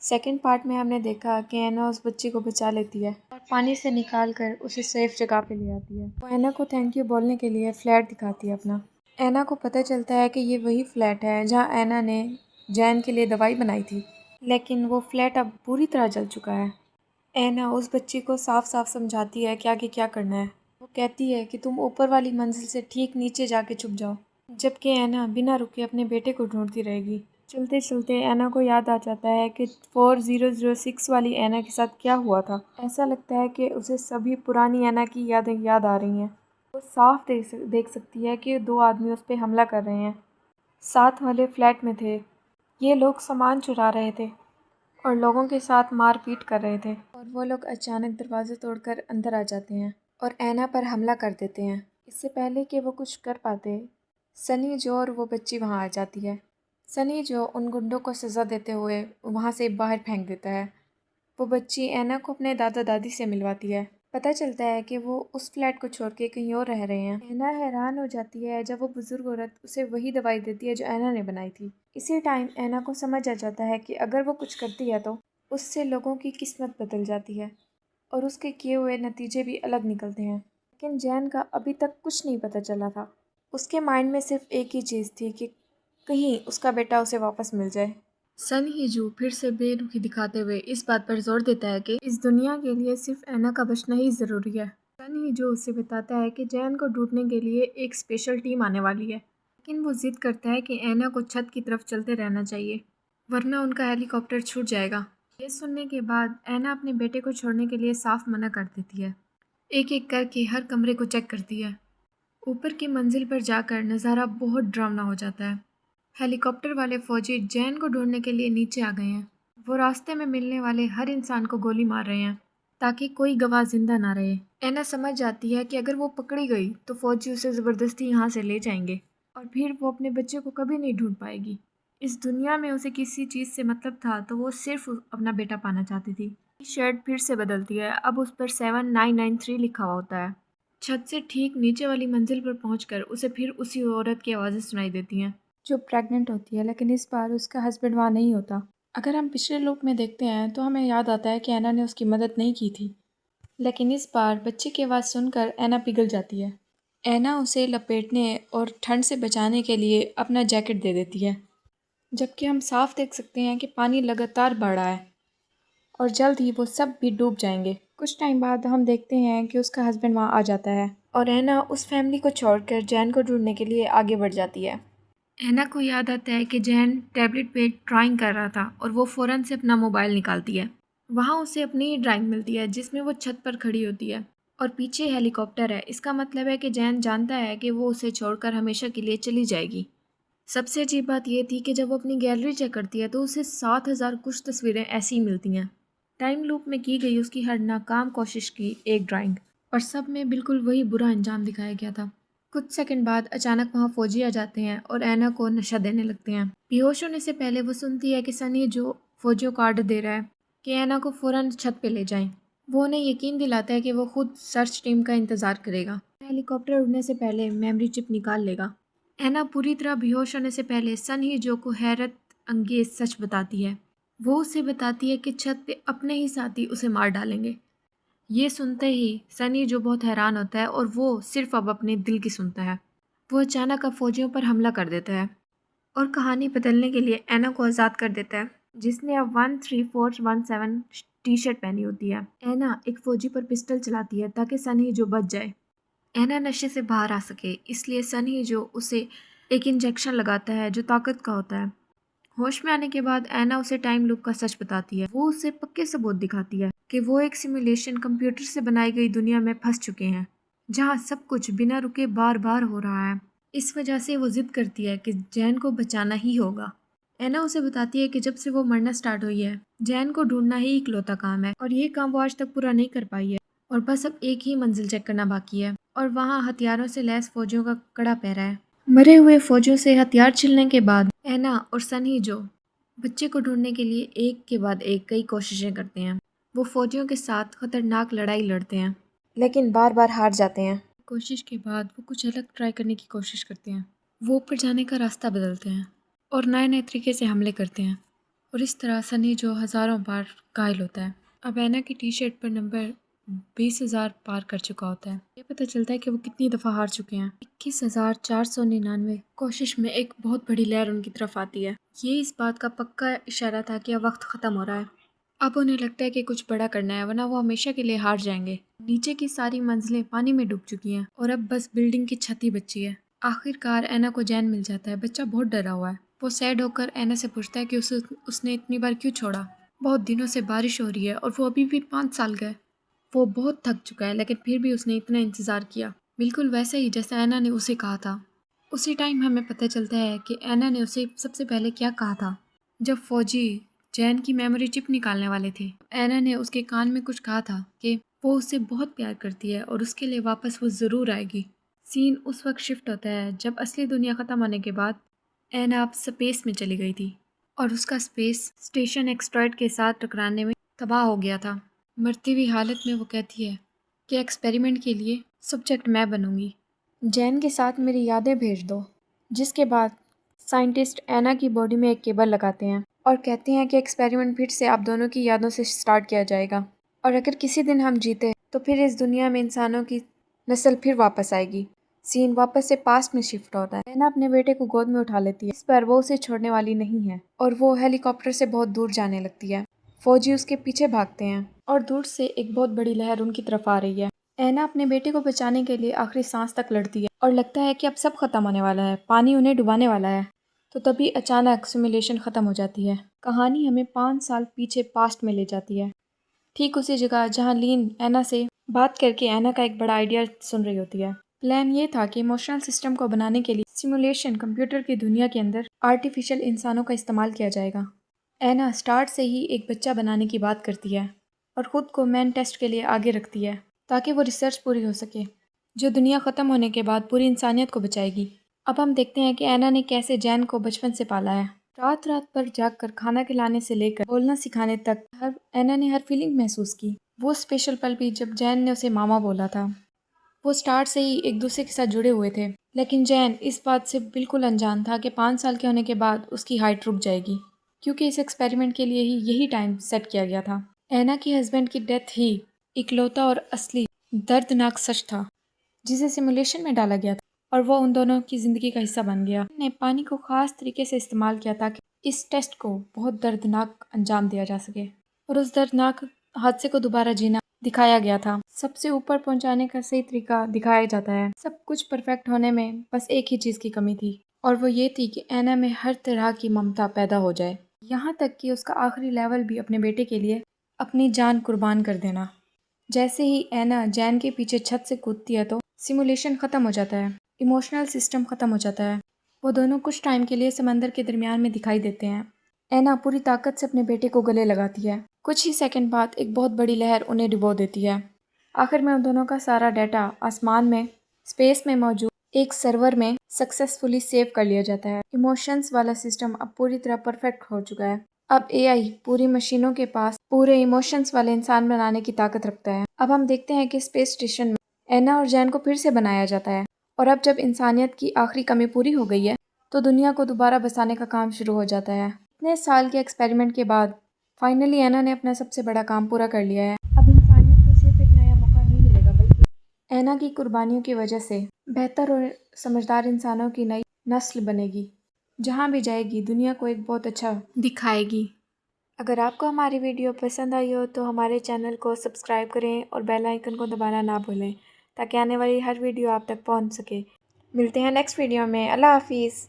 Second part में हमने देखा कि ऐना उस बच्ची को बचा लेती है और पानी से निकाल कर उसे सेफ जगह पे ले आती है। वो ऐना को थैंक यू बोलने के लिए फ्लैट दिखाती है अपना। ऐना को पता चलता है कि ये वही फ्लैट है जहाँ ऐना ने जैन के लिए दवाई बनाई थी, लेकिन वो फ्लैट अब पूरी तरह जल चुका है। ऐना उस बच्ची को साफ साफ समझाती है कि आगे क्या करना है। वो कहती है कि तुम ऊपर वाली मंजिल से ठीक नीचे जाके छुप जाओ, जबकि ऐना बिना रुके अपने बेटे को ढूंढती रहेगी। चलते चलते ऐना को याद आ जाता है कि 4006 वाली ऐना के साथ क्या हुआ था। ऐसा लगता है कि उसे सभी पुरानी ऐना की यादें याद आ रही हैं। वो साफ देख सकती है कि दो आदमी उस पर हमला कर रहे हैं। साथ वाले फ्लैट में थे। ये लोग सामान चुरा रहे थे और लोगों के साथ मारपीट कर रहे थे, और वो लोग अचानक दरवाज़े तोड़कर अंदर आ जाते हैं और ऐना पर हमला कर देते हैं। इससे पहले कि वो कुछ कर पाते, सनी जो और वो बच्ची वहाँ आ जाती है। सनी जो उन गुंडों को सज़ा देते हुए वहाँ से बाहर फेंक देता है। वो बच्ची ऐना को अपने दादा दादी से मिलवाती है। पता चलता है कि वो उस फ्लैट को छोड़ के कहीं और रह रहे हैं। ऐना हैरान हो जाती है जब वो बुजुर्ग औरत उसे वही दवाई देती है जो ऐना ने बनाई थी। इसी टाइम ऐना को समझ आ जाता है कि अगर वो कुछ करती है तो उससे लोगों की किस्मत बदल जाती है और उसके किए हुए नतीजे भी अलग निकलते हैं। लेकिन जैन का अभी तक कुछ नहीं पता चला था। उसके माइंड में सिर्फ एक ही चीज़ थी कि कहीं उसका बेटा उसे वापस मिल जाए। सन हीजू फिर से बेरुखी दिखाते हुए इस बात पर जोर देता है कि इस दुनिया के लिए सिर्फ ऐना का बचना ही ज़रूरी है। सन हीजू उसे बताता है कि जैन को ढूंढने के लिए एक स्पेशल टीम आने वाली है, लेकिन वो जिद करता है कि ऐना को छत की तरफ चलते रहना चाहिए, वरना उनका हेलीकॉप्टर छूट जाएगा। ये सुनने के बाद ऐना अपने बेटे को छोड़ने के लिए साफ मना कर देती है। एक एक करके हर कमरे को चेक करती है। ऊपर की मंजिल पर जाकर नज़ारा बहुत डरावना हो जाता है। हेलीकॉप्टर वाले फौजी जैन को ढूंढने के लिए नीचे आ गए हैं। वो रास्ते में मिलने वाले हर इंसान को गोली मार रहे हैं ताकि कोई गवाह जिंदा ना रहे। ऐना समझ जाती है कि अगर वो पकड़ी गई तो फौजी उसे ज़बरदस्ती यहाँ से ले जाएंगे और फिर वो अपने बच्चे को कभी नहीं ढूंढ पाएगी। इस दुनिया में उसे किसी चीज़ से मतलब था तो वो सिर्फ अपना बेटा पाना चाहती थी। शर्ट फिर से बदलती है। अब उस पर 7993 लिखा हुआ होता है। छत से ठीक नीचे वाली मंजिल पर पहुंचकर उसे फिर उसी औरत की आवाज़ें सुनाई देती हैं जो प्रेग्नेंट होती है, लेकिन इस बार उसका हस्बैंड वहाँ नहीं होता। अगर हम पिछले लूप में देखते हैं तो हमें याद आता है कि ऐना ने उसकी मदद नहीं की थी, लेकिन इस बार बच्चे की आवाज़ सुनकर ऐना पिघल जाती है। ऐना उसे लपेटने और ठंड से बचाने के लिए अपना जैकेट दे देती है, जबकि हम साफ देख सकते हैं कि पानी लगातार बढ़ रहा है और जल्द ही वो सब भी डूब जाएंगे। कुछ टाइम बाद हम देखते हैं कि उसका हस्बैंड वहाँ आ जाता है और ऐना उस फैमिली को छोड़कर जैन को ढूंढने के लिए आगे बढ़ जाती है। ऐना को याद आता है कि जैन टैबलेट पे ड्राइंग कर रहा था और वो फ़ौरन से अपना मोबाइल निकालती है। वहाँ उसे अपनी ही ड्राइंग मिलती है जिसमें वो छत पर खड़ी होती है और पीछे हेलीकॉप्टर है। इसका मतलब है कि जैन जानता है कि वो उसे छोड़कर हमेशा के लिए चली जाएगी। सबसे अजीब बात यह थी कि जब वो अपनी गैलरी चेक करती है तो उसे 7000 कुछ तस्वीरें ऐसी ही मिलती हैं। टाइम लूप में की गई उसकी हर नाकाम कोशिश की एक ड्राइंग, और सब में बिल्कुल वही बुरा अंजाम दिखाया गया था। कुछ सेकंड बाद अचानक वहाँ फौजी आ जाते हैं और ऐना को नशा देने लगते हैं। बेहोश होने से पहले वो सुनती है कि सनी जो फौजियों को आर्डर दे रहा है कि ऐना को फ़ौरन छत पे ले जाएं। वो उन्हें यकीन दिलाता है कि वो खुद सर्च टीम का इंतज़ार करेगा। हेलीकॉप्टर उड़ने से पहले मेमोरी चिप निकाल लेगा। ऐना पूरी तरह बेहोश होने से पहले सनी जो को हैरत अंगेज सच बताती है। वो उसे बताती है कि छत पे अपने ही साथी उसे मार डालेंगे। ये सुनते ही सनी जो बहुत हैरान होता है और वो सिर्फ अब अपने दिल की सुनता है। वो अचानक अब फौजियों पर हमला कर देता है और कहानी बदलने के लिए ऐना को आज़ाद कर देता है, जिसने अब 13417 टी शर्ट पहनी होती है। ऐना एक फौजी पर पिस्टल चलाती है ताकि सनी जो बच जाए। ऐना नशे से बाहर आ सके, इसलिए सनी जो उसे एक इंजेक्शन लगाता है जो ताकत का होता है। होश में आने के बाद ऐना उसे टाइम लूप का सच बताती है। वो उसे पक्के सबूत दिखाती है कि वो एक सिमुलेशन कंप्यूटर से बनाई गई दुनिया में फंस चुके हैं, जहाँ सब कुछ बिना रुके बार बार हो रहा है। इस वजह से वो जिद करती है कि जैन को बचाना ही होगा। ऐना उसे बताती है कि जब से वो मरना स्टार्ट हुई है, जैन को ढूंढना ही इकलौता काम है और ये काम वो आज तक पूरा नहीं कर पाई है और बस अब एक ही मंजिल चेक करना बाकी है, और वहाँ हथियारों से लैस फौजियों का कड़ा पहरा है। मरे हुए फौजियों से हथियार छीनने के बाद ऐना और सनी जो बच्चे को ढूंढने के लिए एक के बाद एक कई कोशिशें करते हैं। वो फौजियों के साथ खतरनाक लड़ाई लड़ते हैं, लेकिन बार बार हार जाते हैं। कोशिश के बाद वो कुछ अलग ट्राई करने की कोशिश करते हैं। वो ऊपर जाने का रास्ता बदलते हैं और नए नए तरीके से हमले करते हैं और इस तरह सनी जो हज़ारों बार घायल होता है। अब ऐना की टी शर्ट पर नंबर 20,000 पार कर चुका होता है। ये पता चलता है कि वो कितनी दफ़ा हार चुके हैं। 21,499 कोशिश में एक बहुत बड़ी लहर उनकी तरफ आती है। ये इस बात का पक्का इशारा था कि अब वक्त ख़त्म हो रहा है। अब उन्हें लगता है कि कुछ बड़ा करना है, वरना वो हमेशा के लिए हार जाएंगे। नीचे की सारी मंजिलें पानी में डूब चुकी हैं और अब बस बिल्डिंग की छत ही बची है। आखिरकार ऐना को चैन मिल जाता है। बच्चा बहुत डरा हुआ है। वो सैड होकर ऐना से पूछता है कि उसने इतनी बार क्यों छोड़ा। बहुत दिनों से बारिश हो रही है और वो अभी भी 5 साल का है। वो बहुत थक चुका है, लेकिन फिर भी उसने इतना इंतज़ार किया, बिल्कुल वैसे ही जैसा ऐना ने उसे कहा था। उसी टाइम हमें पता चलता है कि ऐना ने उसे सबसे पहले क्या कहा था। जब फौजी जैन की मेमोरी चिप निकालने वाले थे, ऐना ने उसके कान में कुछ कहा था कि वो उससे बहुत प्यार करती है और उसके लिए वापस वो ज़रूर आएगी। सीन उस वक्त शिफ्ट होता है जब असली दुनिया ख़त्म होने के बाद ऐना अब स्पेस में चली गई थी और उसका स्पेस स्टेशन एक्सट्रॉइड के साथ टकराने में तबाह हो गया था। मरती हुई हालत में वो कहती है कि एक्सपेरिमेंट के लिए सब्जेक्ट मैं बनूंगी, जैन के साथ मेरी यादें भेज दो। जिसके बाद साइंटिस्ट ऐना की बॉडी में एक केबल लगाते हैं और कहते हैं कि एक्सपेरिमेंट फिर से आप दोनों की यादों से स्टार्ट किया जाएगा और अगर किसी दिन हम जीते तो फिर इस दुनिया में इंसानों की नस्ल फिर वापस आएगी। सीन वापस से पास्ट में शिफ्ट होता है। ऐना अपने बेटे को गोद में उठा लेती है। इस पर वो उसे छोड़ने वाली नहीं है और वो हेलीकॉप्टर से बहुत दूर जाने लगती है। फौजी उसके पीछे भागते हैं और दूर से एक बहुत बड़ी लहर उनकी तरफ आ रही है। ऐना अपने बेटे को बचाने के लिए आखिरी सांस तक लड़ती है और लगता है कि अब सब खत्म होने वाला है, पानी उन्हें डुबाने वाला है। तो तभी अचानक सिमुलेशन खत्म हो जाती है। कहानी हमें 5 साल पीछे पास्ट में ले जाती है, ठीक उसी जगह जहाँ लीन ऐना से बात करके ऐना का एक बड़ा आइडिया सुन रही होती है। प्लान ये था कि इमोशनल सिस्टम को बनाने के लिए सिमुलेशन कंप्यूटर की दुनिया के अंदर आर्टिफिशियल इंसानों का इस्तेमाल किया जाएगा। ऐना स्टार्ट से ही एक बच्चा बनाने की बात करती है और ख़ुद को मैन टेस्ट के लिए आगे रखती है ताकि वो रिसर्च पूरी हो सके जो दुनिया ख़त्म होने के बाद पूरी इंसानियत को बचाएगी। अब हम देखते हैं कि ऐना ने कैसे जैन को बचपन से पाला है। रात रात पर जागकर खाना खिलाने से लेकर बोलना सिखाने तक ऐना ने हर फीलिंग महसूस की। वो स्पेशल पल भी जब जैन ने उसे मामा बोला था। वो स्टार्ट से ही एक दूसरे के साथ जुड़े हुए थे, लेकिन जैन इस बात से बिल्कुल अनजान था कि 5 साल के होने के बाद उसकी हाइट रुक जाएगी, क्योंकि इस एक्सपेरिमेंट के लिए ही यही टाइम सेट किया गया था। ऐना की हस्बैंड की डेथ ही इकलौता और असली दर्दनाक सच था जिसे सिमुलेशन में डाला गया था और वो उन दोनों की ज़िंदगी का हिस्सा बन गया। ने पानी को ख़ास तरीके से इस्तेमाल किया ताकि इस टेस्ट को बहुत दर्दनाक अंजाम दिया जा सके और उस दर्दनाक हादसे को दोबारा जीना दिखाया गया था। सबसे ऊपर पहुंचाने का सही तरीका दिखाया जाता है। सब कुछ परफेक्ट होने में बस एक ही चीज़ की कमी थी और वो ये थी कि ऐना में हर तरह की ममता पैदा हो जाए, यहाँ तक कि उसका आखिरी लेवल भी अपने बेटे के लिए अपनी जान कुर्बान कर देना। जैसे ही ऐना जैन के पीछे छत से कूदती है तो सिमुलेशन ख़त्म हो जाता है, इमोशनल सिस्टम ख़त्म हो जाता है। वो दोनों कुछ टाइम के लिए समंदर के दरमियान में दिखाई देते हैं। ऐना पूरी ताकत से अपने बेटे को गले लगाती है। कुछ ही सेकंड बाद एक बहुत बड़ी लहर उन्हें डुबो देती है। आखिर में उन दोनों का सारा डाटा आसमान में स्पेस में मौजूद एक सर्वर में सक्सेसफुली सेव कर लिया जाता है। इमोशंस वाला सिस्टम अब पूरी तरह परफेक्ट हो चुका है। अब एआई पूरी मशीनों के पास पूरे इमोशंस वाले इंसान बनाने की ताकत रखता है। अब हम देखते हैं कि स्पेस स्टेशन में ऐना और जैन को फिर से बनाया जाता है और अब जब इंसानियत की आखिरी कमी पूरी हो गई है तो दुनिया को दोबारा बसाने का काम शुरू हो जाता है। इतने साल के एक्सपेरिमेंट के बाद फाइनली ऐना ने अपना सबसे बड़ा काम पूरा कर लिया है। अब इंसानियत को सिर्फ एक नया मौका नहीं मिलेगा, बल्कि ऐना की कुर्बानियों की वजह से बेहतर और समझदार इंसानों की नई नस्ल बनेगी। जहाँ भी जाएगी दुनिया को एक बहुत अच्छा दिखाएगी। अगर आपको हमारी वीडियो पसंद आई हो तो हमारे चैनल को सब्सक्राइब करें और बेल आइकन को दबाना ना भूलें ताकि आने वाली हर वीडियो आप तक पहुंच सके। मिलते हैं नेक्स्ट वीडियो में। अल्लाह हाफिज़।